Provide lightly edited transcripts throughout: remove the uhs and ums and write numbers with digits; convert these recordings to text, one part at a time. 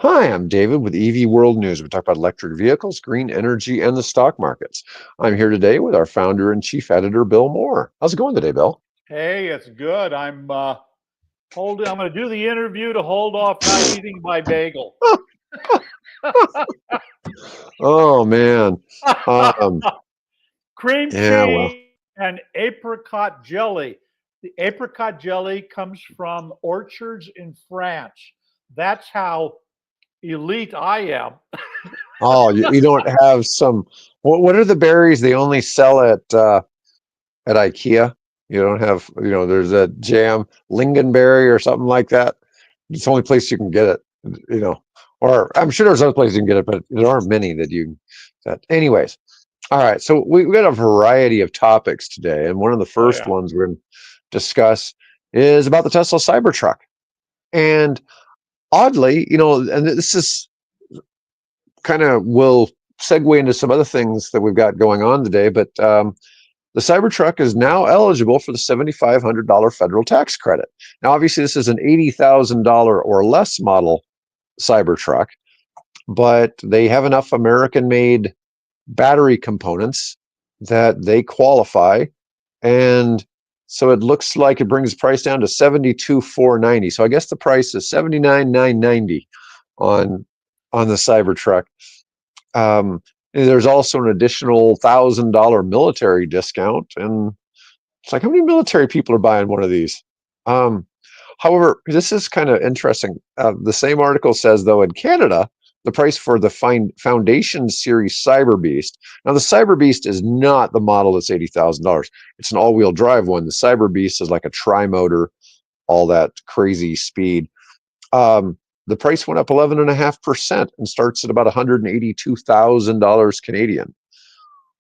Hi, I'm David with EV World News. We talk about electric vehicles, green energy, and the stock markets. I'm here today with our founder and chief editor, Bill Moore. How's it going today, Bill? Hey, it's good. I'm going to do the interview to hold off not eating my bagel. Oh man. Um, Cream yeah, well, cheese and apricot jelly. The apricot jelly comes from orchards in France. That's how elite I am. oh, you don't have some. What are the berries they only sell at IKEA? You don't have, there's a jam, lingonberry or something like that. It's the only place you can get it, you know. Or I'm sure there's other places you can get it, but there aren't many that you. That, anyways. All right, so we got a variety of topics today, and one of the Oh first yeah. ones we're going to discuss is about the Tesla Cybertruck. And oddly, and this is kind of will segue into some other things that we've got going on today, but the Cybertruck is now eligible for the $7,500 federal tax credit. Now, obviously, this is an $80,000 or less model Cybertruck, but they have enough American-made battery components that they qualify, and so it looks like it brings the price down to 72,490. So I guess the price is 79,990 on the Cybertruck. There's also an additional $1,000 military discount, and it's like, how many military people are buying one of these? Um, However, this is kind of interesting. The same article says, though, in Canada, the price for the Foundation Series Cyber Beast. Now, the Cyber Beast is not the model that's $80,000. It's an all-wheel drive one. The Cyber Beast is like a tri-motor, all that crazy speed. The price went up 11.5% and starts at about $182,000 Canadian.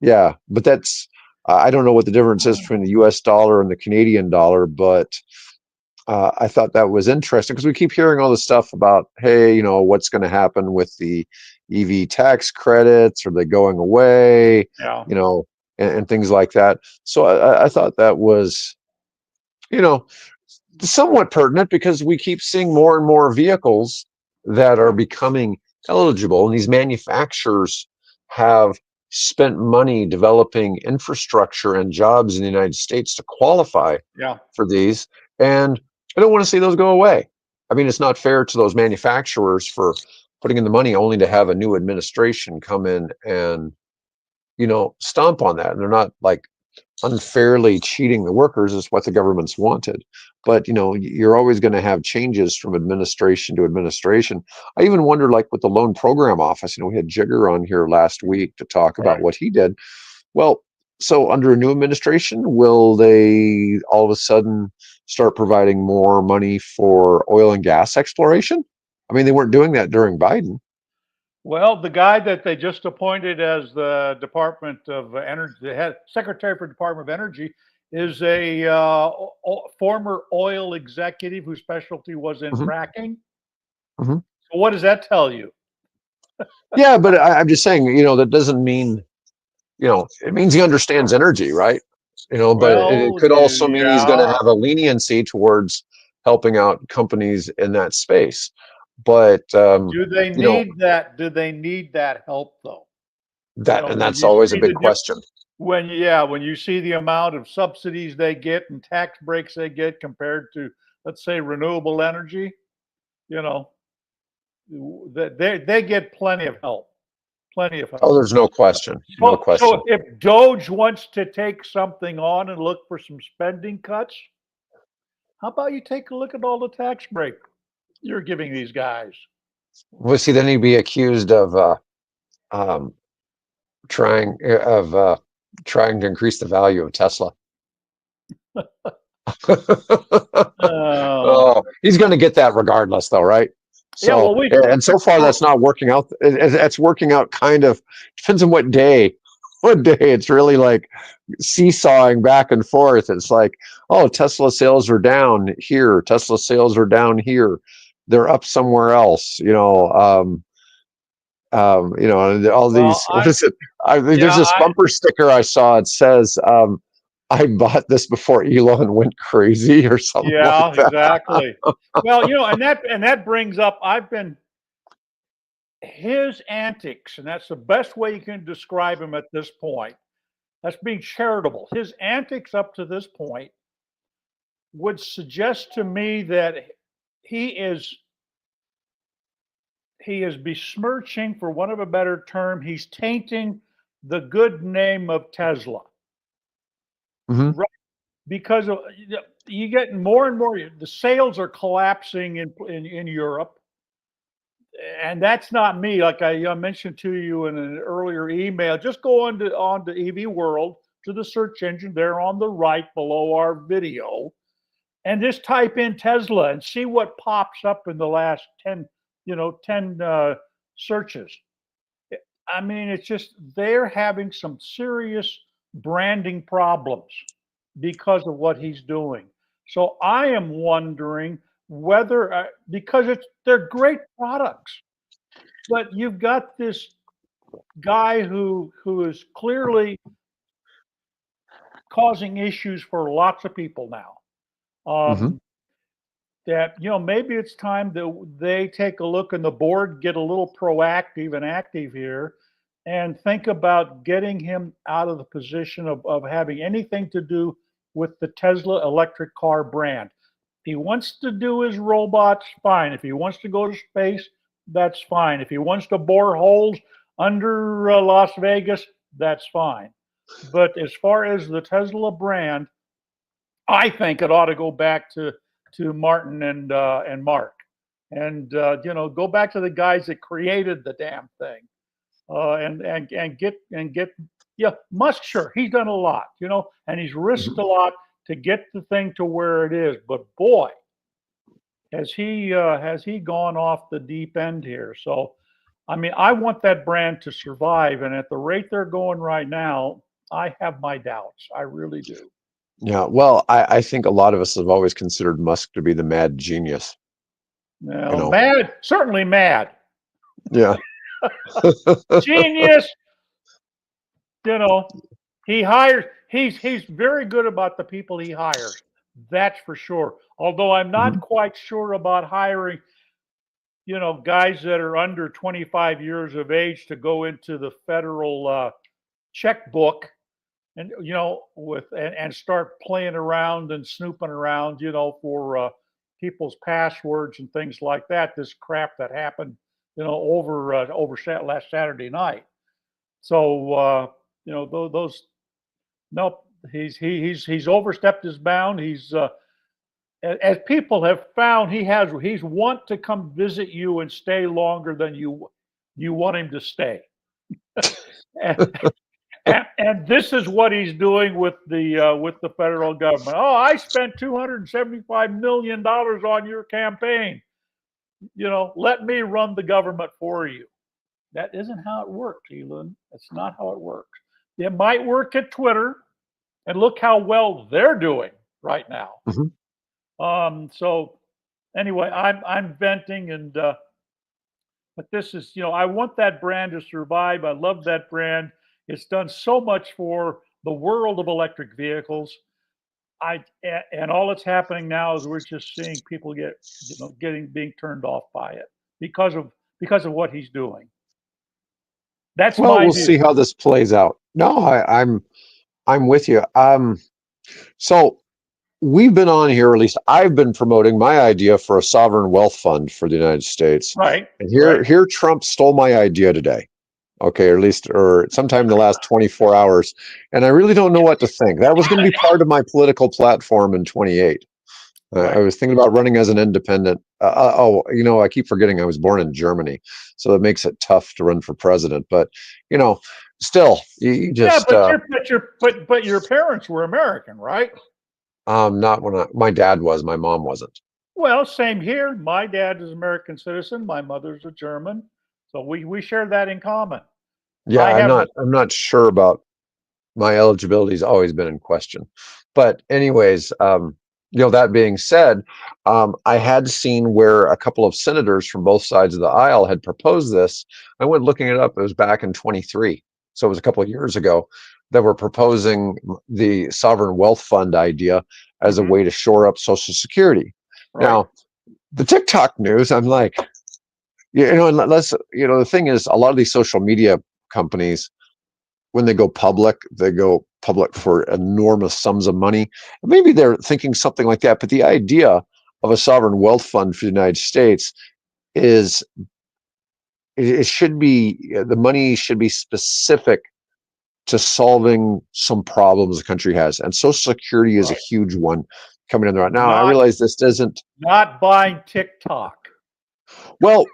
Yeah, but that's I don't know what the difference is between the U.S. dollar and the Canadian dollar, but I thought that was interesting because we keep hearing all this stuff about, hey, what's going to happen with the EV tax credits? Are they going away? Yeah. You know, and things like that. So I thought that was, you know, somewhat pertinent because we keep seeing more and more vehicles that are becoming eligible, and these manufacturers have spent money developing infrastructure and jobs in the United States to qualify Yeah. for these, and I don't want to see those go away. I mean, it's not fair to those manufacturers for putting in the money only to have a new administration come in and stomp on that. And they're not like unfairly cheating the workers is what the government's wanted. But you're always going to have changes from administration to administration. I even wonder, like with the loan program office, we had Jigger on here last week to talk about Right. what he did. Well, so under a new administration, will they all of a sudden start providing more money for oil and gas exploration? I mean, they weren't doing that during Biden. Well, the guy that they just appointed as the Department of Energy, the head Secretary for Department of Energy, is a former oil executive whose specialty was in Hmm. fracking. Hmm. So what does that tell you? Yeah, but I'm just saying, that doesn't mean, it means he understands energy, right? But it Well, could also mean he's going to yeah. have a leniency towards helping out companies in that space. But Do they you know need that? Do they need that help though? and Did that's you always a see big question. when you see the amount of subsidies they get and tax breaks they get compared to, let's say, renewable energy, you know, they get plenty of help, plenty of Oh, help. there's no question, no So question. if Doge wants to take something on and look for some spending cuts, how about you take a look at all the tax break you're giving these guys? Well, see, then he'd be accused of um, trying to increase the value of Tesla. Oh, Oh, he's going to get that regardless, though, right? yeah. So, Well, and so far, that's not working out. It's working out kind of, depends on what day. One day it's really like seesawing back and forth. It's like, oh, Tesla sales are down here. Tesla sales are down here. They're up somewhere else. And all well, these. What is it? There's yeah, this bumper sticker I saw. It says, "I bought this before Elon went crazy," or something like yeah, that. exactly. Well, and that brings up. his antics, and that's the best way you can describe him at this point. That's being charitable. His antics up to this point would suggest to me that he is he is besmirching, for want of a better term, he's tainting the good name of Tesla. Hmm. Right? Because of, you get more and more, the sales are collapsing in Europe. And that's not me. Like I mentioned to you in an earlier email, just go on to EV World to the search engine there on the right below our video, and just type in Tesla and see what pops up in the last 10 searches. I mean, it's just they're having some serious branding problems because of what he's doing. So I am wondering whether because they're great products, but you've got this guy who is clearly causing issues for lots of people now. Hmm. Um, that maybe it's time that they take a look and the board get a little proactive and active here and think about getting him out of the position of having anything to do with the Tesla electric car brand. If he wants to do his robots, fine. If he wants to go to space, that's fine. If he wants to bore holes under Las Vegas, that's fine. But as far as the Tesla brand, I think it ought to go back to Martin and Mark, and go back to the guys that created the damn thing, and get yeah, Musk, sure, he's done a lot, and he's risked Hmm. a lot to get the thing to where it is. But boy, has he gone off the deep end here. So, I mean, I want that brand to survive, and at the rate they're going right now, I have my doubts. I really do. Yeah. Well, I think a lot of us have always considered Musk to be the mad genius. You Now, know. mad, certainly mad. Yeah. Genius, you know, he's very good about the people he hires. That's for sure. Although I'm not Mhm. quite sure about hiring, guys that are under 25 years of age to go into the federal checkbook and and start playing around and snooping around, for people's passwords and things like that. This crap that happened, last Saturday night. So those nope. He's overstepped his bound. He's as people have found, he's want to come visit you and stay longer than you want him to stay. And, and this is what he's doing with the federal government. Oh, I spent $275 million on your campaign. Let me run the government for you. That isn't how it works, Elon. That's not how it works. It might work at Twitter, and look how well they're doing right now. Mhm. So anyway, I'm venting, and but this is, I want that brand to survive. I love that brand. It's done so much for the world of electric vehicles. And all that's happening now is we're just seeing people being turned off by it because of what he's doing. That's Well, my we'll view. see how this plays out. No, I'm with you. So we've been on here, or at least I've been promoting my idea for a sovereign wealth fund for the United States. Right, And right. here Trump stole my idea today. Okay, or at least, or sometime in the last 24 hours. And I really don't know what to think. That was going to be part of my political platform in 28. I Right. was thinking about running as an independent. I keep forgetting I was born in Germany, so that makes it tough to run for president. But you know, still, you Yeah, just but your parents were American, right? not when my dad was, my mom wasn't. Well, same here. My dad is an American citizen. My mother's a German, so we share that in common. Yeah, I have no. I'm not sure about my eligibility's always been in question. But anyways, that being said, I had seen where a couple of senators from both sides of the aisle had proposed this. I went looking it up. It was back in 23. So it was a couple of years ago that were proposing the sovereign wealth fund idea as a Mhm. way to shore up Social Security. Right. Now, the TikTok news, I'm like, Yeah, unless the thing is, a lot of these social media companies, when they go public for enormous sums of money. Maybe they're thinking something like that, but the idea of a sovereign wealth fund for the United States is it should be the money should be specific to solving some problems the country has, and Social Security is a Right. huge one coming in right now. I Not realize this doesn't. not buying TikTok. Well,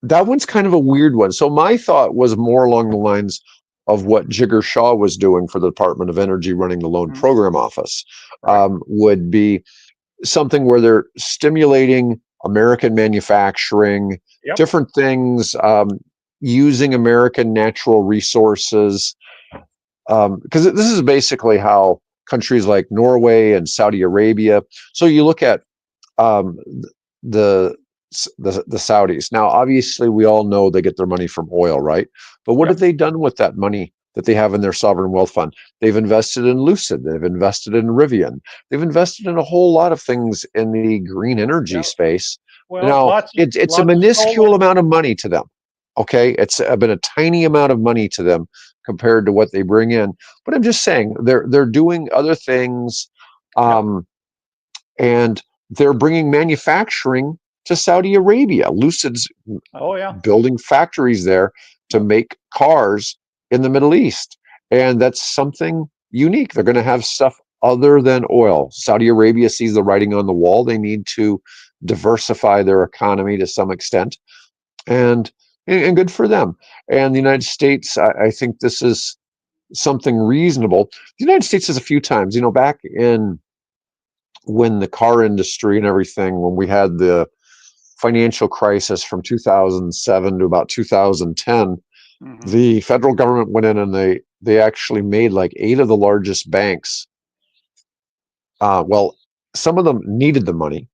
that one's kind of a weird one. So my thought was more along the lines of what Jigger Shaw was doing for the Department of Energy, running the Loan Mhm. Program Office, Right. would be something where they're stimulating American manufacturing, Yep. different things, using American natural resources. Because this is basically how countries like Norway and Saudi Arabia. So you look at um, the, the Saudis. Now, obviously, we all know they get their money from oil, right? But what have Yep. they done with that money that they have in their sovereign wealth fund? They've invested in Lucid. They've invested in Rivian. They've invested in a whole lot of things in the green energy Yep. space. Well, Now, lots of it's a lots of minuscule solar. amount of money to them. Okay, it's been a tiny amount of money to them compared to what they bring in. But I'm just saying they're doing other things. Yep. Um, and they're bringing manufacturing to Saudi Arabia. Lucid's Oh yeah. building factories there to Yep. make cars in the Middle East, and that's something unique. They're going to have stuff other than oil. Saudi Arabia sees the writing on the wall. They need to diversify their economy to some extent, and good for them. And the United States, I think this is something reasonable. The United States has a few times, back in when the car industry and everything, when we had the financial crisis from 2007 to about 2010, Hmm. the federal government went in and they actually made like 8 of the largest banks. Well, some of them needed the money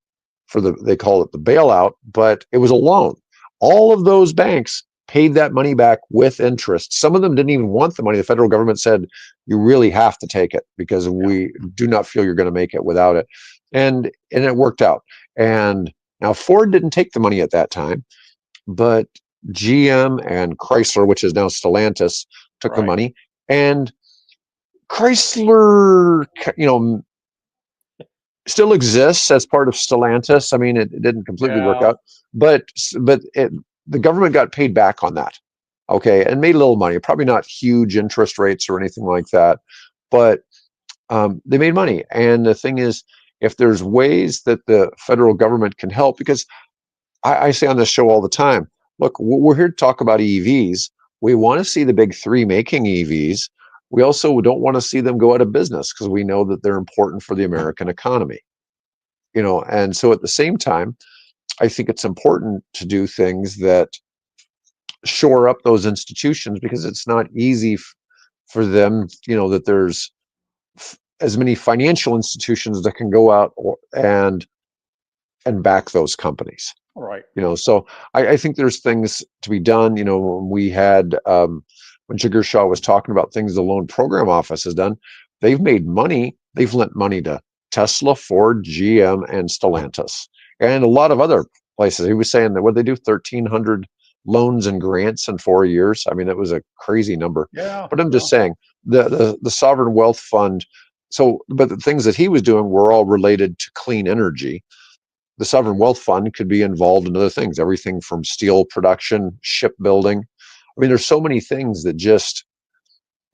for they call it the bailout, but it was a loan. All of those banks paid that money back with interest. Some of them didn't even want the money. The federal government said, you really have to take it because Yeah. we do not feel you're going to make it without it. And it worked out. And now Ford didn't take the money at that time, but GM and Chrysler, which is now Stellantis, took the Right. money. And Chrysler, still exists as part of Stellantis. I mean, it didn't completely work Yeah. out, but the government got paid back on that. Okay, and made a little money. Probably not huge interest rates or anything like that, but they made money. And the thing is, if there's ways that the federal government can help, because I say on this show all the time, look, we're here to talk about EVs. We want to see the big three making EVs. We also don't want to see them go out of business because we know that they're important for the American economy. And so at the same time, I think it's important to do things that shore up those institutions because it's not easy for them, that there's as many financial institutions that can go out and back those companies. Right. So I think there's things to be done. When we had when Jigger Shaw was talking about things the Loan Program Office has done, they've made money. They've lent money to Tesla, Ford, GM, and Stellantis, and a lot of other places. He was saying that what they do, 1,300 loans and grants in 4 years. I mean, it was a crazy number. Yeah. But I'm just Yeah. saying the sovereign wealth fund. So, but the things that he was doing were all related to clean energy. The sovereign wealth fund could be involved in other things, everything from steel production, shipbuilding. I mean, there's so many things that just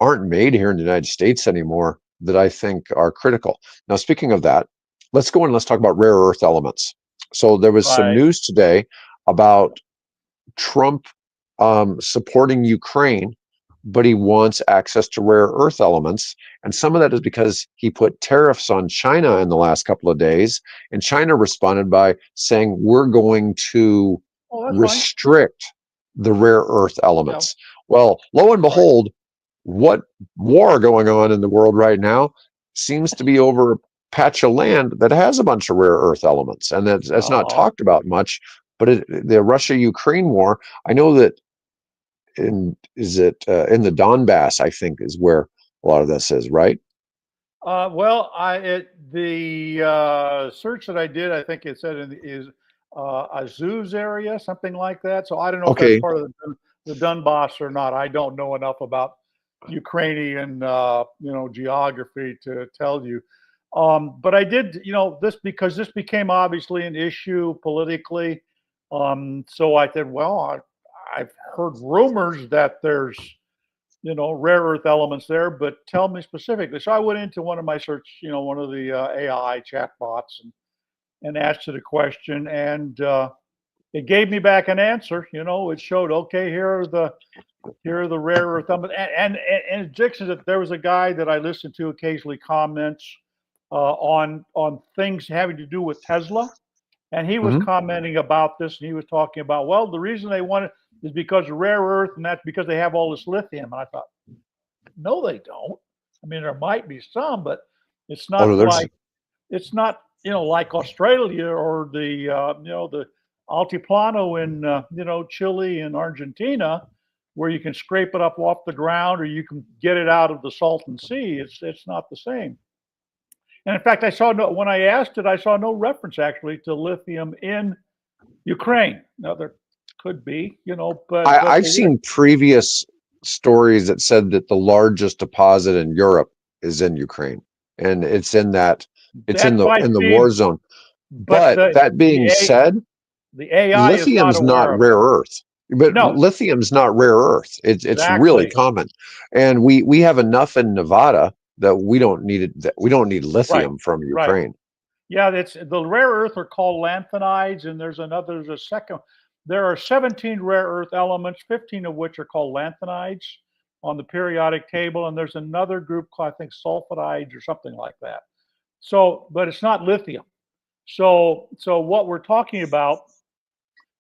aren't made here in the United States anymore that I think are critical. Now, speaking of that, let's go and let's talk about rare earth elements. So there was some Right. news today about Trump supporting Ukraine, but he wants access to rare earth elements. And some of that is because he put tariffs on China in the last couple of days. And China responded by saying, we're going to Oh, that's fine. restrict the rare earth Yep. elements. Well, lo and Right. behold, what war going on in the world right now seems to be over a patch of land that has a bunch of rare earth elements. And that's not Uh-huh. talked about much. But the Russia-Ukraine war, I know that in the Donbass, I think is where a lot of this is, right? Well, the search that I did, I think it said is Azuz area, something like that. So I don't know if that's Okay. part of the Donbass or not. I don't know enough about Ukrainian, geography to tell you. But I did, this because this became obviously an issue politically. So I said, well, I've heard rumors that there's, rare earth elements there, but tell me specifically. So I went into one of my search, one of the AI chatbots and asked it a question, and it gave me back an answer. It showed, okay, here are the rare earth elements, and Dixon, that there was a guy that I listened to occasionally comments on things having to do with Tesla, and he was Hmm. commenting about this, and he was talking about, well, the reason they want it is because of rare earth, and that's because they have all this lithium. And I thought, no, they don't. I mean, there might be some, but it's Oh, no, not there's like it's not like Australia or the Altiplano in Chile and Argentina, where you can scrape it up off the ground or you can get it out of the Salton Sea. It's not the same. And in fact, I saw no when I asked it, I saw no reference actually to lithium in Ukraine. Now there could be, but I've they did. seen previous stories that said that the largest deposit in Europe is in Ukraine, and it's in That the might war be, zone. but But that the being A, said, the AI is not lithium's not aware of rare that. earth. But No, lithium's not rare earth. It's really exactly. common, and we have enough in Nevada that we don't need it. That we don't need Right, lithium from right. Ukraine. Yeah, that's the rare earth are called lanthanides, and there's a second. There are 17 rare earth elements, 15 of which are called lanthanides on the periodic table, and there's another group called, I think, sulfidides or something like that. So, but it's not lithium. So what we're talking about,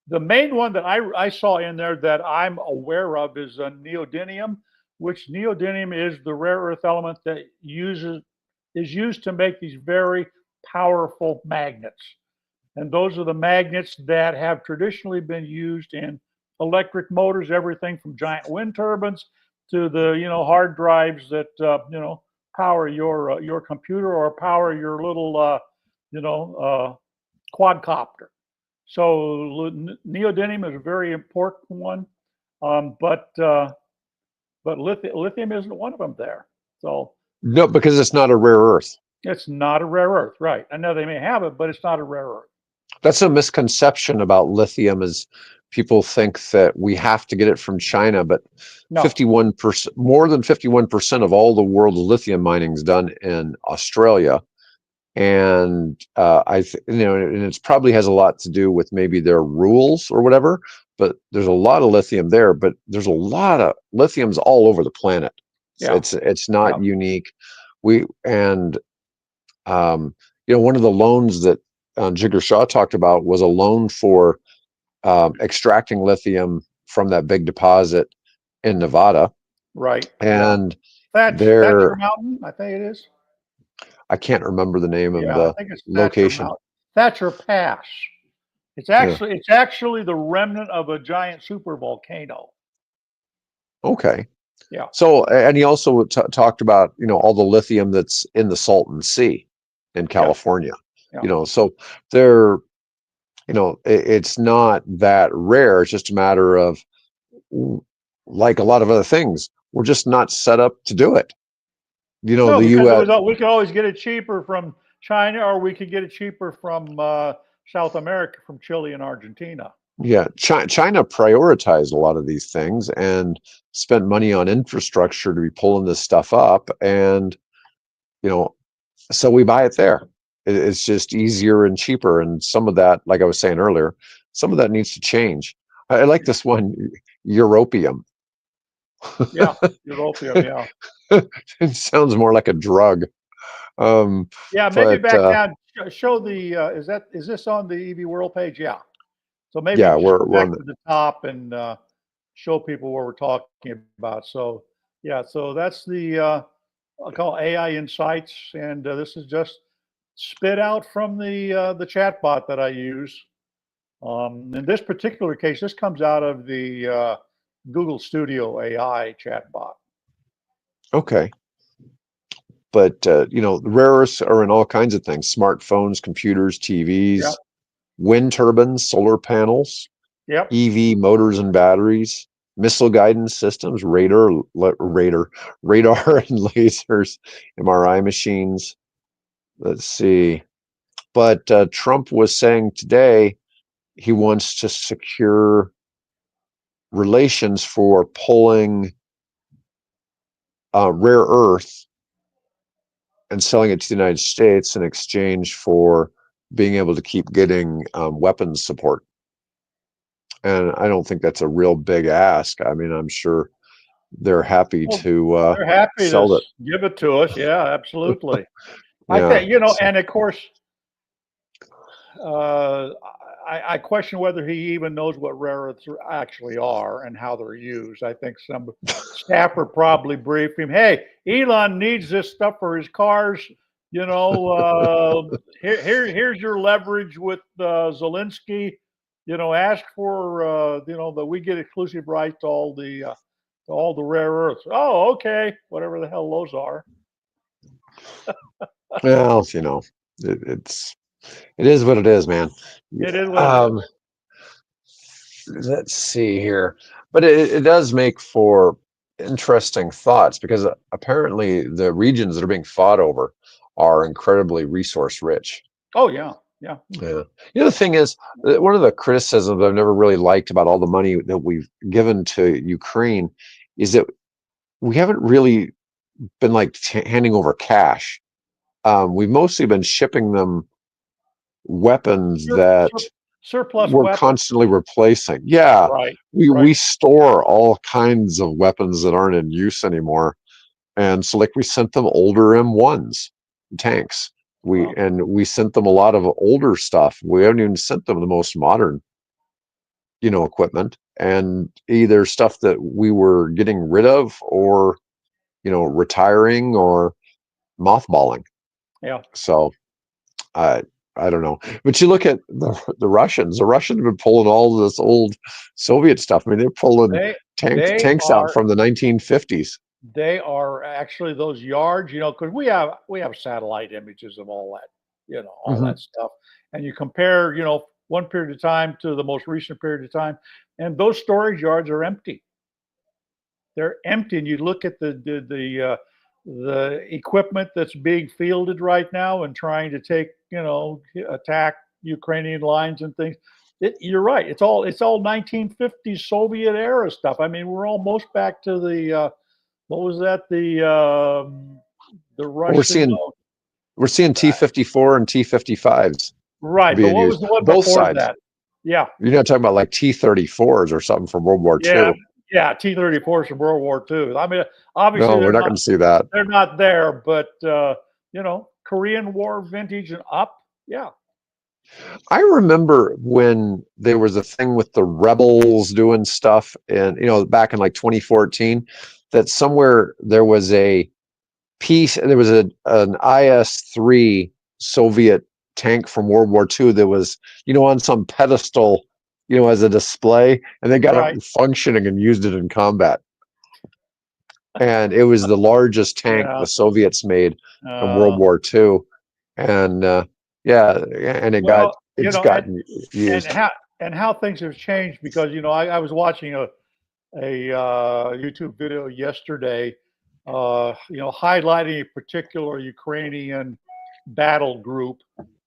the main one that I saw in there that I'm aware of is neodymium, which neodymium is the rare earth element that is used to make these very powerful magnets. And those are the magnets that have traditionally been used in electric motors, everything from giant wind turbines to the hard drives that power your computer or power your little you know quadcopter. So neodymium is a very important one, but lithium isn't one of them there. So No, because it's not a rare earth. it's not a rare earth, right? I know they may have it, but it's not a rare earth. That's a misconception about lithium is people think that we have to get it from China, but No, 51%, more than 51% of all the world's lithium mining is done in Australia. And and it's probably has a lot to do with maybe their rules or whatever, but there's a lot of lithium there, but there's a lot of lithiums all over the planet. yeah, It's not yeah, unique. We and one of the loans that Jigger Shaw talked about was a loan for extracting lithium from that big deposit in Nevada, right, yeah. and Thatcher there Mountain, I think it is. I can't remember the name of Yeah, I the think it's Thatcher location. Mountain, Thatcher Pass. It's Yeah. actually it's actually the remnant of a giant super volcano. Okay. Yeah, So, and he also talked about, all the lithium that's in the Salton Sea in yeah, California. yeah. So they're, it's not that rare. It's just a matter of, like a lot of other things, we're just not set up to do it. No, The because U.S. we could always get it cheaper from China, or we could get it cheaper from South America, from Chile and Argentina. Yeah, China prioritized a lot of these things and spent money on infrastructure to be pulling this stuff up, and you know, so we buy it there. It's just easier and cheaper, and some of that, like I was saying earlier, some of that needs to change. I like this one, europium. Yeah, europium. Yeah, It sounds more like a drug. Um, yeah. Maybe but back down. Show the. Is this on the EV World page? Yeah. So maybe yeah, just go we're back on to the top and show people what we're talking about. So yeah, so that's the I call AI Insights, and this is just spit out from the chat bot that I use. In this particular case, this comes out of the Google Studio AI chatbot. okay. But the rare earths are in all kinds of things: smartphones, computers, Yeah, TVs. wind turbines, solar panels, Yep. EV motors and batteries, missile guidance systems, radar and lasers, MRI machines. Let's see. But Trump was saying today he wants to secure relations for pulling rare earth and selling it to the United States in exchange for being able to keep getting weapons support. And I don't think that's a real big ask. I mean, I'm sure they're happy Well, to they're happy to sell it. give it to us. Yeah, absolutely. I Yeah. think, and of course, uh, I question whether he even knows what rare earths actually are and how they're used. I think some staffer probably briefed him, "Hey, Elon needs this stuff for his cars. Here's your leverage with Zelensky. Ask for that we get exclusive rights to all the rare earths. Oh, okay, whatever the hell those are. Well, it is what it is, man. It is what it is. Um, let's see here, but it does make for interesting thoughts because apparently the regions that are being fought over are incredibly resource rich. Oh yeah, yeah. Yeah. The thing is, one of the criticisms I've never really liked about all the money that we've given to Ukraine is that we haven't really been like handing over cash. We've mostly been shipping them weapons Sur- that sur- surplus we're weapons. constantly replacing. Yeah, Right, we right. we store all kinds of weapons that aren't in use anymore, and so like we sent them older M1s tanks. We Well, and we sent them a lot of older stuff. We haven't even sent them the most modern, equipment, and either stuff that we were getting rid of or retiring or mothballing. yeah. So I I don't know. But you look at the Russians. The Russians have been pulling all this old Soviet stuff. I mean, they're pulling They they tanks out are from the 1950s. they are actually those yards, because we have satellite images of all that, all Hmm. that stuff, and you compare, one period of time to the most recent period of time, and those storage yards are empty. They're empty, and you look at the equipment that's being fielded right now and trying to attack Ukrainian lines and things. You're right. It's all 1950s Soviet era stuff. I mean, we're almost back to the what was that? The We're Russian. seeing we're seeing T-54 and T-55s Right, but being what was used. the one Both before sides. that? Yeah, You're not talking about like T-34s or something from World War yeah, II. yeah. T-34s from World War II. I mean, obviously No, we're they're not not going to see that. they're not there, but Korean War vintage and up. Yeah. I remember when there was a thing with the rebels doing stuff, and back in like 2014, that somewhere there was a piece. There was an IS-3 Soviet tank from World War II that was on some pedestal, as a display, and they got Right. it functioning and used it in combat. And it was the largest tank Yeah. the Soviets made in World Uh, War II, and yeah, and well, it's gotten and used. how things have changed because I was watching a YouTube video yesterday, highlighting a particular Ukrainian battle group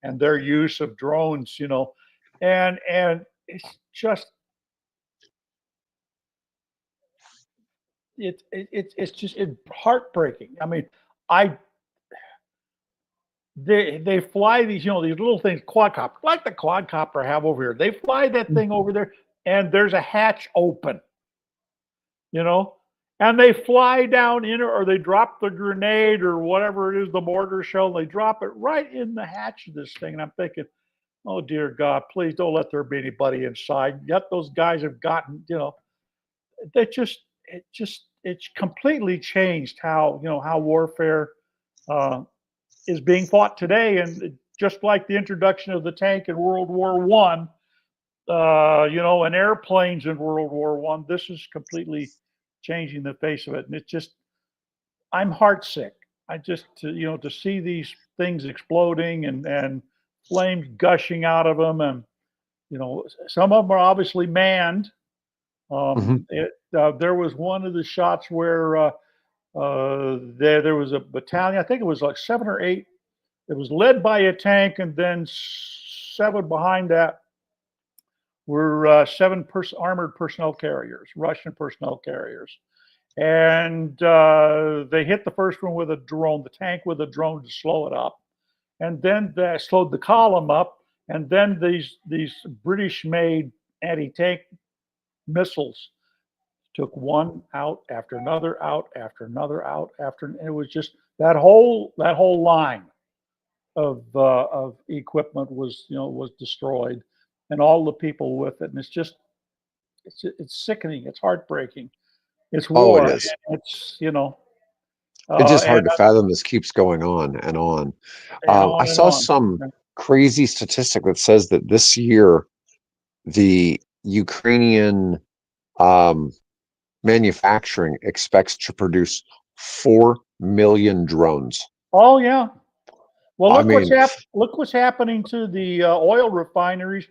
and their use of drones, and it's just it's just heartbreaking. I mean, I they fly these little things, quadcopter, like the quadcopter I have over here. They fly that thing over there, and there's a hatch open, you know, and they fly down in it, or they drop the grenade or whatever it is, the mortar shell. They drop it right in the hatch of this thing, and I'm thinking, oh dear God, please don't let there be anybody inside. Yet those guys have gotten, they it's completely changed how warfare uh, is being fought today. And just like the introduction of the tank in World War One, and airplanes in World War One, this is completely changing the face of it. And it's just, I'm heartsick. I just, to see these things exploding and flames gushing out of them, and Some of them are obviously manned. Hmm. There was one of the shots where there was a battalion. I think it was like 7 or 8. It was led by a tank, and then 7 behind that were 7 armored personnel carriers, Russian personnel carriers. And they hit the first one with a drone, the tank with a drone to slow it up. And then they slowed the column up. And then these British-made anti-tank missiles took one out after another, out after another, out after. And it was just that whole line of equipment was destroyed, and all the people with it. And it's sickening. It's heartbreaking. It's Oh, it war. is. It's It's just and hard to fathom this keeps going on and on. and I on and saw on. some crazy statistic that says that this year the Ukrainian um, manufacturing expects to produce 4 million drones. Oh yeah. Well, I mean, look what's happening to the oil refineries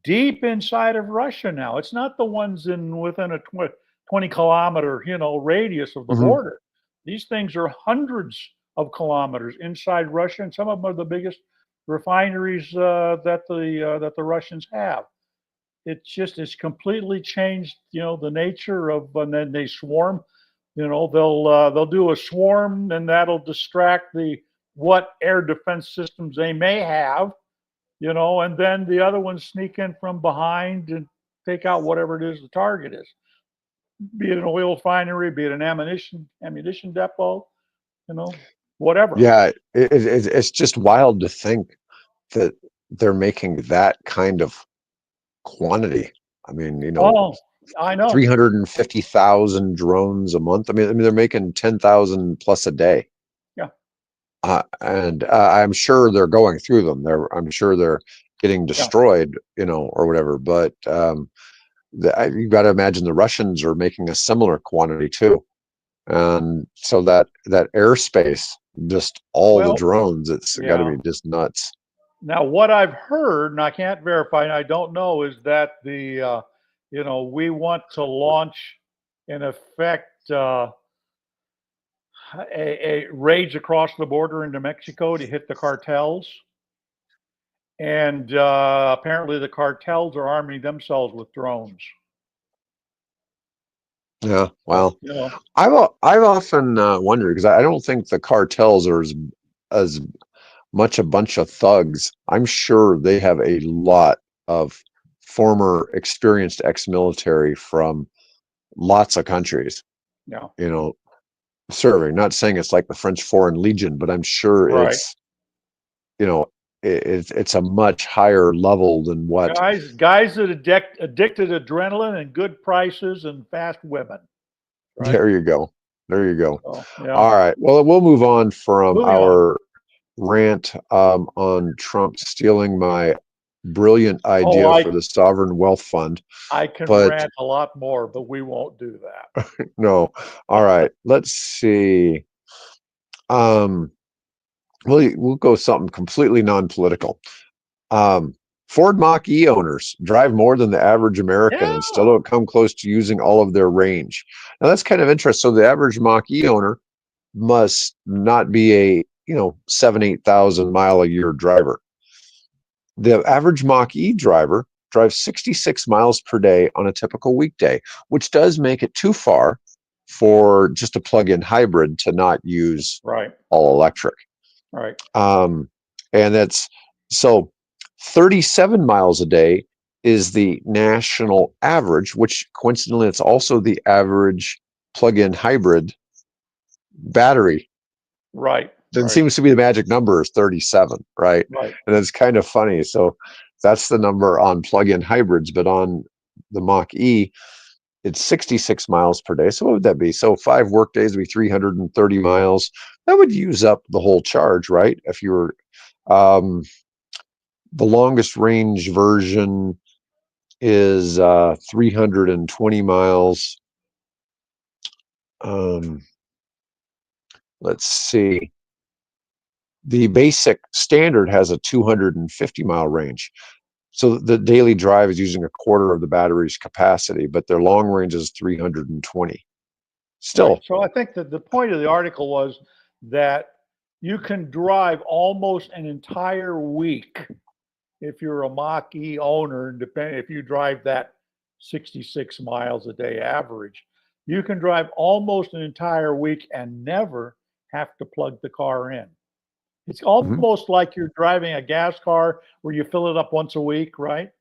deep inside of Russia now. It's not the ones within a 20 kilometer radius of the mhm, border. These things are hundreds of kilometers inside Russia, and some of them are the biggest refineries that the Russians have. It's completely changed, the nature of, and then they swarm. They'll do a swarm, and that'll distract the what air defense systems they may have, and then the other ones sneak in from behind and take out whatever it is the target is, be it an oil refinery, be it an ammunition depot, whatever. yeah, it's just wild to think that they're making that kind of quantity. I mean, Oh, I know. 350,000 drones a month. I mean, they're making 10,000 plus a day. Yeah, And I'm sure they're going through them. I'm sure they're getting yeah. destroyed, or whatever. But you got to imagine the Russians are making a similar quantity too. And so that airspace, just all the Well, drones, it's got to yeah. be just nuts. Now, what I've heard, and I can't verify, and I don't know, is that we want to launch, in effect, a raids across the border into Mexico to hit the cartels. And apparently, the cartels are arming themselves with drones. Yeah. So, Well, I've often wondered because I don't think the cartels are as much a bunch of thugs. I'm sure they have a lot of former experienced ex-military from lots of countries, yeah, you know, serving. Not saying it's like the French Foreign Legion, but I'm sure right. you know, it's a much higher level than what. Guys that addicted adrenaline and good prices and fast women, right? There you go. There you go. So, yeah. All right. Well, we'll move on from Moving on. our rant on Trump stealing my brilliant Oh, idea for the sovereign wealth fund. I can But rant a lot more, but we won't do that. no. All right. Let's see. Um, we'll go something completely non-political. Um, Ford Mach E owners drive more than the average American Yeah, and still don't come close to using all of their range. Now that's kind of interesting. So the average Mach E owner must not be a 7,000-8,000 mile a year driver. The average Mach E driver drives 66 miles per day on a typical weekday, which does make it too far for just a plug-in hybrid to not use right, all electric. right, Um, and that's so 37 miles a day is the national average, which coincidentally it's also the average plug-in hybrid battery. right, It right, seems to be the magic number is 37, right? right. And it's kind of funny. So that's the number on plug-in hybrids, but on the Mach E, it's 66 miles per day. So what would that be? So 5 work days would be 330 miles. That would use up the whole charge, right? If you were um, the longest range version is 320 miles. Um, let's see. The basic standard has a 250-mile range. So the daily drive is using a quarter of the battery's capacity, but their long range is 320. Right. Still, So I think that the point of the article was that you can drive almost an entire week if you're a Mach-E owner, and depending if you drive that 66 miles a day average, you can drive almost an entire week and never have to plug the car in. It's mhm, almost like you're driving a gas car where you fill it up once a week, right?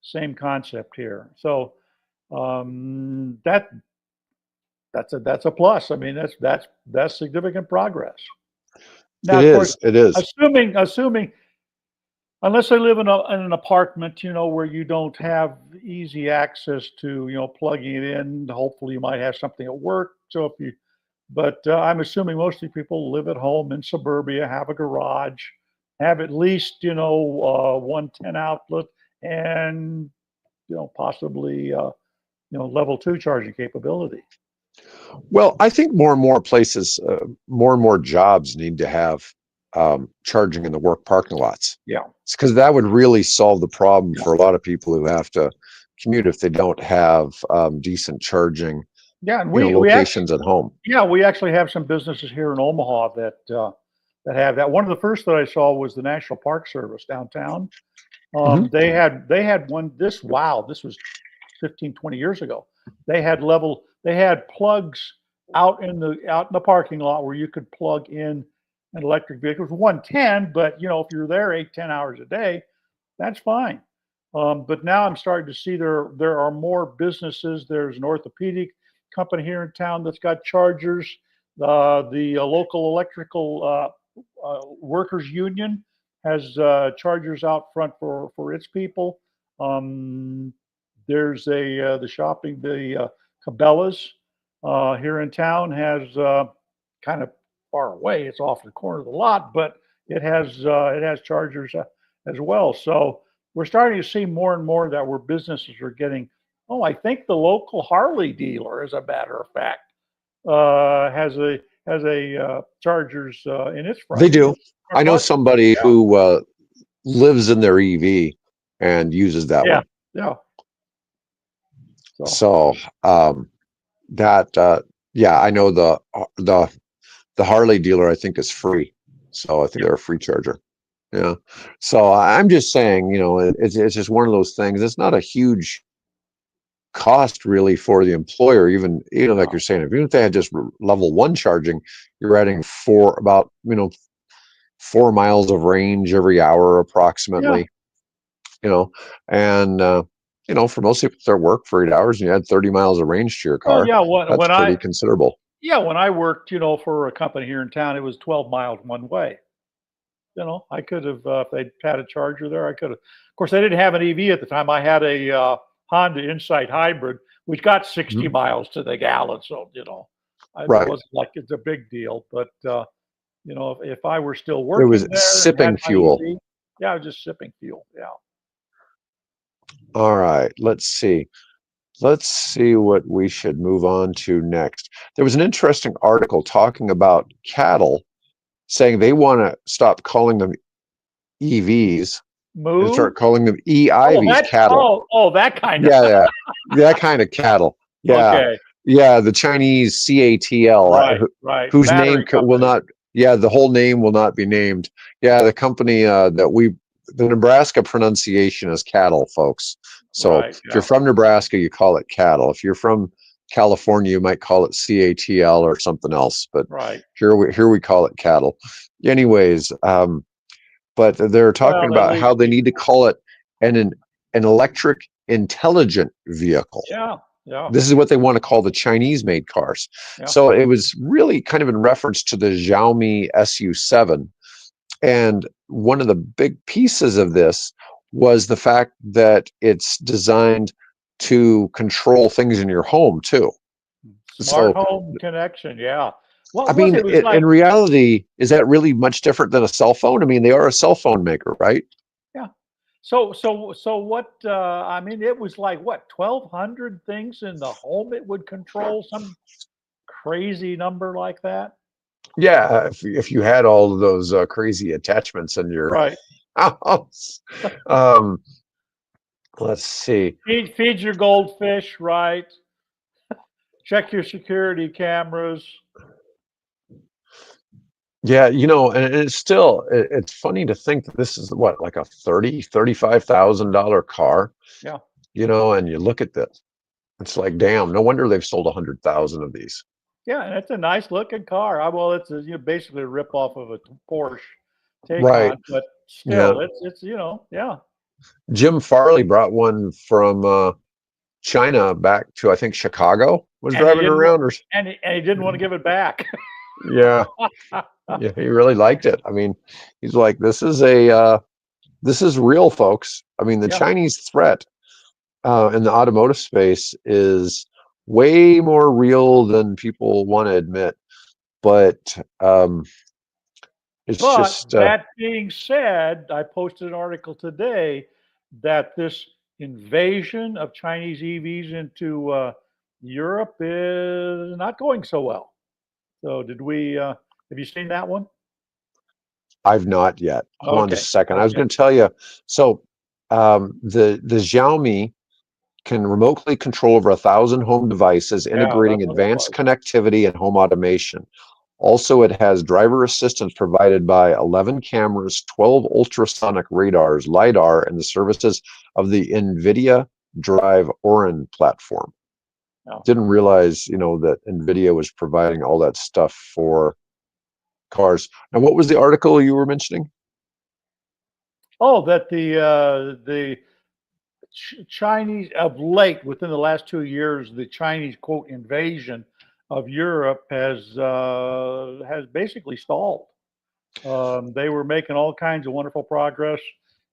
Same concept here. So that's a plus. I mean, that's significant progress. Now, it of course, is. It is. assuming unless they live in an apartment, where you don't have easy access to, plugging it in. Hopefully, you might have something at work. So if you, but I'm assuming most of the people live at home in suburbia, have a garage, have at least, one 10 outlet, and possibly level 2 charging capability. Well, I think more and more places, more and more jobs need to have charging in the work parking lots. Yeah, It's because that would really solve the problem yeah, for a lot of people who have to commute if they don't have decent charging, yeah. And we actually locations at home. Yeah, we actually have some businesses here in Omaha that have that. One of the first that I saw was the National Park Service downtown. Hmm. They had one this wow, this was 15, 20 years ago. They had plugs out in the parking lot where you could plug in an electric vehicle. It was 110, but if you're there 8, 10 hours a day, that's fine. But now I'm starting to see there are more businesses. There's an orthopedic company here in town that's got chargers. The local electrical workers union has chargers out front for its people. Um, there's the Cabela's here in town has kind of far away. It's off the corner of the lot, but it has chargers as well. So we're starting to see more and more that where businesses are getting. Oh, I think the local Harley dealer, as a matter of fact, has a chargers in its They do. front I know parking. somebody Yeah, who lives in their EV and uses that yeah, one. yeah. So So that yeah, I know the Harley dealer I think is free. So I think yeah, they're a free charger. Yeah. So I'm just saying, it's just one of those things. It's not a huge cost really for the employer, even like no, you're saying, even if they had just level one charging, you're adding about 4 miles of range every hour yeah. approximately, you know, and for most people that work for 8 hours and you add 30 miles of range to your Well, car, yeah. When that's when pretty I considerable. Yeah, when I worked, for a company here in town, it was 12 miles one way. I could have, if they'd had a charger there, I could have. Of course, I didn't have an EV at the time. I had a Honda Insight Hybrid, which got 60 Mhm. miles to the gallon. So, it Right. wasn't like it's a big deal. But, if I were still It was working there and had sipping my fuel. EV, yeah, I was just sipping fuel. Yeah. All right, let's see. Let's see what we should move on to next. There was an interesting article talking about cattle, saying they want to stop calling them EVs and Moo? start calling them Oh, EIVs, cattle. that kind of. Yeah, yeah, that kind of cattle. Yeah, Okay. yeah, the Chinese CATL, Right, right. whose name Battery will company. not, yeah, the whole name will not be named. Yeah, the company the Nebraska pronunciation is cattle, folks. So Right. if you're Yeah. from Nebraska, you call it cattle. If you're from California, you might call it CATL or something else. But Right. here we call it cattle. Anyways, but they're talking Well, at about least how they need to call it an electric intelligent vehicle. yeah, yeah, This is what they want to call the Chinese made cars. yeah. So it was really kind of in reference to the Xiaomi SU7. And one of the big pieces of this was the fact that it's designed to control things in your home too. Smart So, home connection. Yeah. I What was mean, it? Was like in reality, is that really much different than a cell phone? I mean, they are a cell phone maker, right? yeah. So what? I mean, it was like what 1,200 things in the home it would control, some crazy number like that. Yeah, if you had all of those crazy attachments in your Right. house. Um, let's see. Feed your goldfish right. Check your security cameras. Yeah, and it's still it's funny to think that this is what, like a $35,000 car, Yeah. and you look at this, it's like, damn, no wonder they've sold 100,000 of these. Yeah, and it's a nice looking car. Well, it's basically a rip off of a Porsche Right. Taycan, but Yeah. still, it's yeah, Jim Farley brought one from China back to, I think, Chicago, was and he driving didn't around, or and he didn't want to give it back. yeah, yeah, he really liked it. I mean, he's like, this is real, folks. I mean, the Yeah, Chinese threat in the automotive space is way more real than people want to admit. But it's but just, that being said, I posted an article today that this invasion of Chinese EVs into Europe is not going so well. So, did we? Have you seen that one? I've not yet. Hold on Okay, just a second. I was okay, going to tell you. So the Xiaomi can remotely control over 1,000 home devices, yeah, integrating that's what it advanced was. connectivity and home automation. Also, it has driver assistance provided by 11 cameras, 12 ultrasonic radars, LiDAR, and the services of the NVIDIA Drive Orin platform. Yeah. Didn't realize, that NVIDIA was providing all that stuff for cars. And what was the article you were mentioning? Oh, that the Chinese of late, within the last 2 years, the Chinese quote invasion of Europe has basically stalled. They were making all kinds of wonderful progress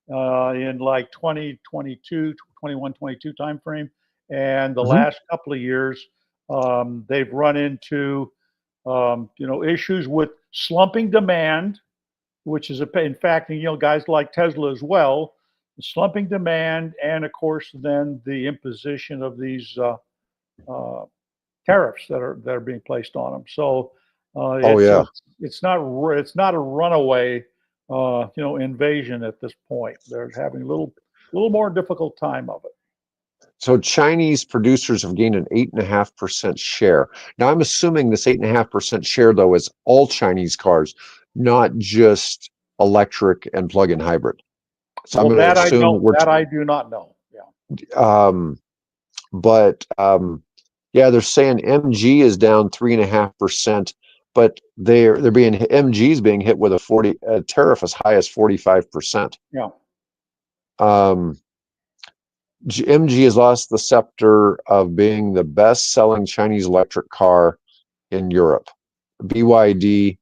in like 2022, 21, 22 timeframe, and the Mhm. last couple of years, they've run into issues with slumping demand, which is in fact, guys like Tesla as well, slumping demand, and of course, then the imposition of these uh, tariffs that are being placed on them. So Oh yeah. it's not a runaway invasion at this point. They're having a little more difficult time of it. So Chinese producers have gained an 8.5% share. Now I'm assuming this 8.5% share though is all Chinese cars, not just electric and plug-in hybrid. So I'm Well, going to that I assume don't. That I do not know. Yeah. um, but yeah, they're saying MG is down 3.5%, but they're being MG's being hit with a tariff as high as 45%. Yeah. Um, MG has lost the scepter of being the best-selling Chinese electric car in Europe. BYD,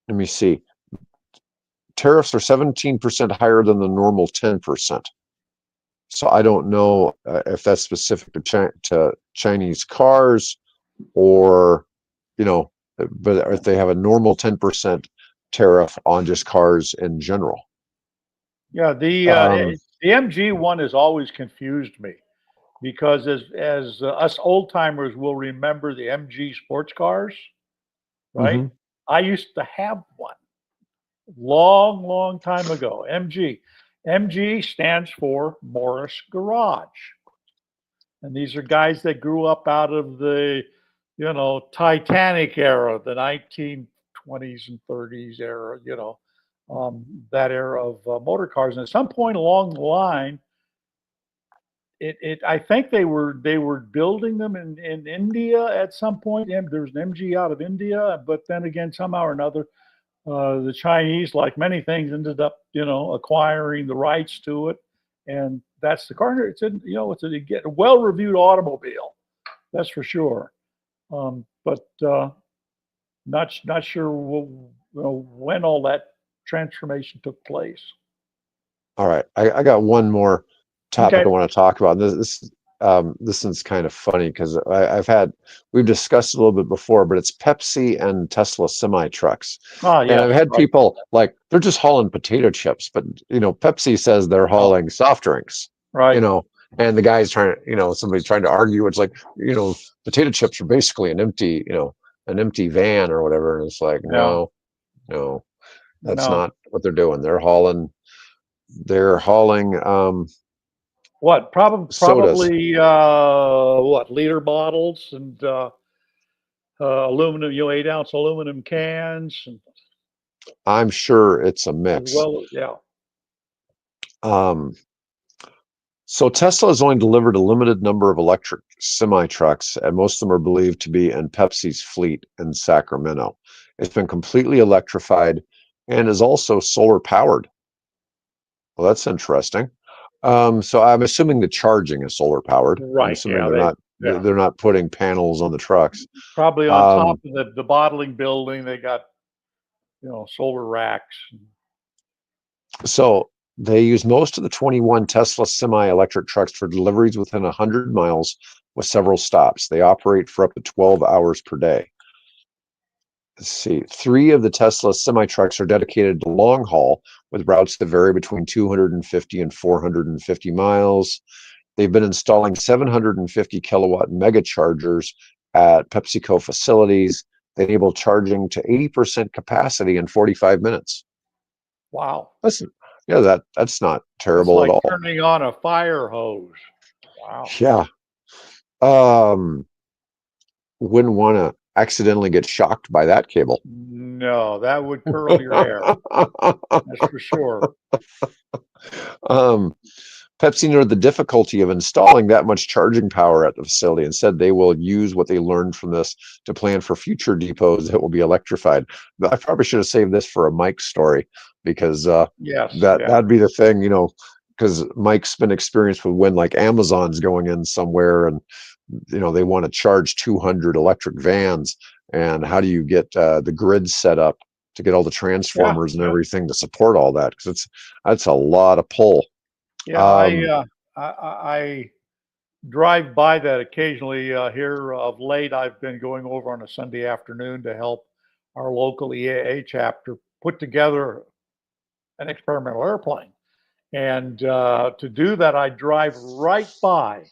let me see, tariffs are 17% higher than the normal 10%. So I don't know if that's specific to Chinese cars, or, but if they have a normal 10% tariff on just cars in general. Yeah. Um, The MG one has always confused me because as us old timers will remember the MG sports cars, right? mhm. I used to have one long, long time ago. MG. MG stands for Morris Garage. And these are guys that grew up out of the, Titanic era, the 1920s and 30s era, that era of motor cars. And at some point along the line, I think they were building them in India at some point. And there's an MG out of India, but then again, somehow or another, the Chinese, like many things, ended up, acquiring the rights to it, and that's the car. It's a well-reviewed automobile, that's for sure. But not sure when all that transformation took place. All right, I got one more topic Okay. I want to talk about. This one's kind of funny because we've discussed it a little bit before, but it's Pepsi and Tesla semi trucks. Ah, And yes, I've had right. people like, they're just hauling potato chips, but Pepsi says they're Oh, hauling soft drinks, you right. know, and the guy's trying to, somebody's trying to argue. It's like, potato chips are basically an empty van or whatever. And it's like, Yeah. no, no. That's No. not what they're doing. They're hauling What? sodas. Probably what? Liter bottles and aluminum, 8-ounce aluminum cans, and I'm sure it's a as mix. well. Yeah. Um, so Tesla has only delivered a limited number of electric semi trucks, and most of them are believed to be in Pepsi's fleet in Sacramento. It's been completely electrified and is also solar powered. Well, that's interesting. So I'm assuming the charging is solar powered. I'm Right. assuming Yeah. they're not Yeah. they're not putting panels on the trucks. Probably on top Um, of the bottling building, they got solar racks. so they use most of the 21 Tesla semi-electric trucks for deliveries within 100 miles with several stops. They operate for up to 12 hours per day. Let's see, 3 of the Tesla semi-trucks are dedicated to long haul with routes that vary between 250 and 450 miles. They've been installing 750 kilowatt mega chargers at PepsiCo facilities. They enable charging to 80% capacity in 45 minutes. Wow. That's that's not That's terrible at like all. turning on a fire hose. Wow. Yeah. Um, wouldn't want to accidentally get shocked by that cable. No, that would curl your hair. That's for sure. um, Pepsi noted the difficulty of installing that much charging power at the facility and said they will use what they learned from this to plan for future depots that will be electrified. I probably should have saved this for a Mike story because Yes. that Yeah. that'd be the thing, because Mike's been experienced with when like Amazon's going in somewhere and they want to charge 200 electric vans, and how do you get the grid set up to get all the Yeah. transformers and Yeah. everything to support all that, because that's a lot of pull. Yeah. um, I drive by that occasionally. Here of late, I've been going over on a Sunday afternoon to help our local EAA chapter put together an experimental airplane. And to do that, I drive right by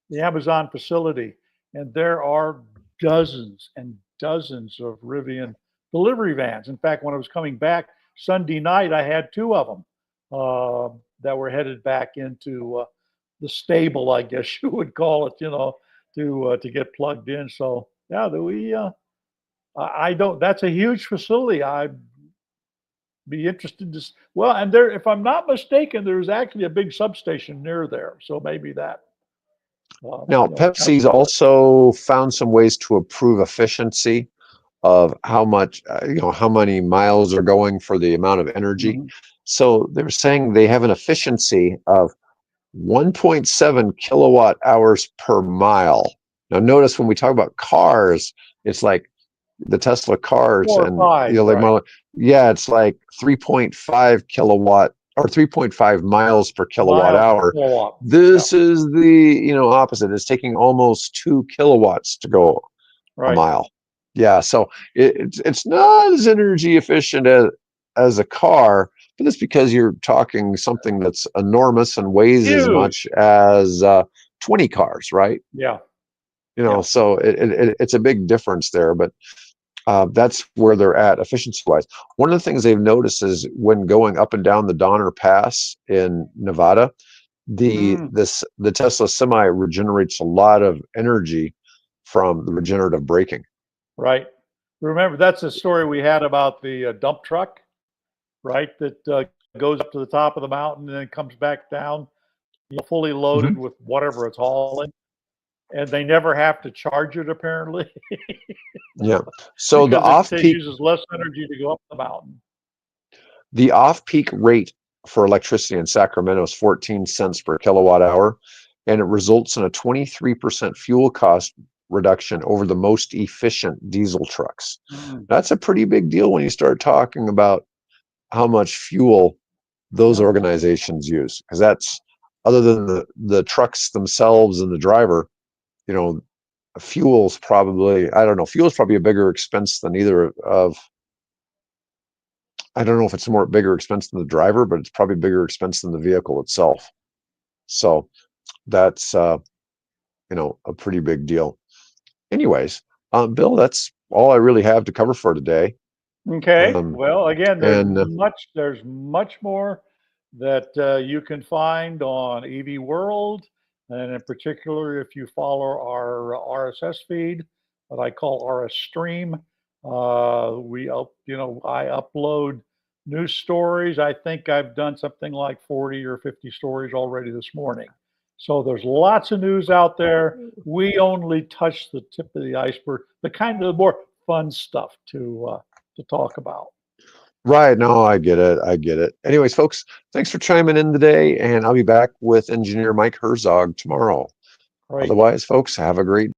the Amazon facility, and there are dozens and dozens of Rivian delivery vans. In fact, when I was coming back Sunday night, I had 2 of them that were headed back into the stable, I guess you would call it, to get plugged in. So yeah, I don't. That's a huge facility. I'd be interested to. Well, and there, if I'm not mistaken, there's actually a big substation near there. So maybe that Now, counts Pepsi's for it. also found some ways to improve efficiency of how much, how many miles are going for the amount of energy. Mhm. So they're saying they have an efficiency of 1.7 kilowatt hours per mile. Now, notice when we talk about cars, it's like the Tesla cars, 4 or and 5, like right? yeah, it's like 3.5 kilowatt or 3.5 miles per kilowatt Miles per hour. kilowatt. Yeah, This is the opposite. It's taking almost 2 kilowatts to go a right. mile. Yeah, so it's not as energy efficient as a car, but that's because you're talking something that's enormous and weighs as Huge. much as 20 cars, right? Yeah, yeah, So it's a big difference there, but that's where they're at efficiency wise. One of the things they've noticed is when going up and down the Donner Pass in Nevada, mm, the Tesla Semi regenerates a lot of energy from the regenerative braking. right. Remember, that's the story we had about the dump truck, right? That goes up to the top of the mountain and then comes back down, fully Mhm. loaded with whatever it's hauling, and they never have to charge it apparently Yeah. So because it uses less energy to go up the mountain. the off-peak rate for electricity in Sacramento is 14 cents per kilowatt hour, and it results in a 23% fuel cost reduction over the most efficient diesel trucks. Mm, That's a pretty big deal when you start talking about how much fuel those yeah, organizations use, because that's, other than the trucks themselves and the driver, you know, fuel's probably, I don't know, fuel's probably a bigger expense than either of, I don't know if it's more bigger expense than the driver, but it's probably bigger expense than the vehicle itself. So that's a pretty big deal. Anyways, Bill, that's all I really have to cover for today. Okay. Well, again, and there's much more that you can find on EV World, and in particular, if you follow our RSS feed, what I call RS Stream, I upload news stories. I think I've done something like 40 or 50 stories already this morning. So there's lots of news out there. We only touch the tip of the iceberg, the kind of the more fun stuff to talk about. right, no, I get it. I get it. Anyways, folks, thanks for chiming in today, and I'll be back with engineer Mike Herzog tomorrow. Right. Otherwise, folks, have a great